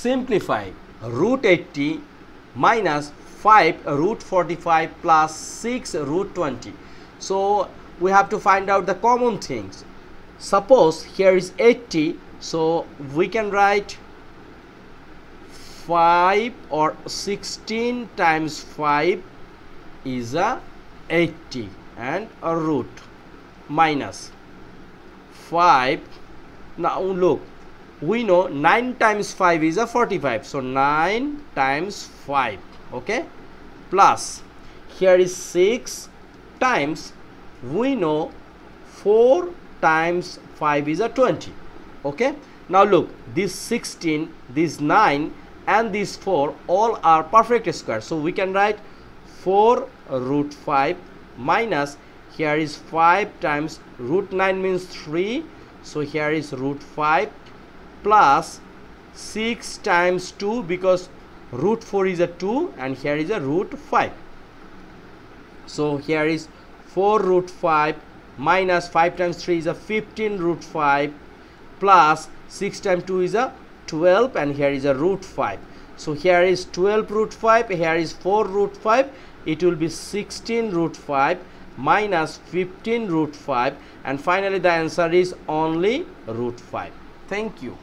simplify root 80 minus 5 root 45 plus 6 root 20. So we have to find out the common things. Suppose here is 80, so we can write 5 or 16 times 5 is a 80 and a root minus 5. Now look, we know 9 times 5 is a 45, so 9 times 5, okay, plus here is 6 times, we know 4 times 5 is a 20, okay. Now look, this 16, this 9 and this 4 all are perfect square, so we can write 4 root 5 minus here is 5 times root 9 means 3, so here is root 5 plus 6 times 2 because root 4 is a 2 and here is a root 5. So here is 4 root 5 minus 5 times 3 is a 15 root 5 plus 6 times 2 is a 12 and here is a root 5. So here is 12 root 5, here is 4 root 5, it will be 16 root 5 minus 15 root 5 and finally the answer is only root 5. Thank you.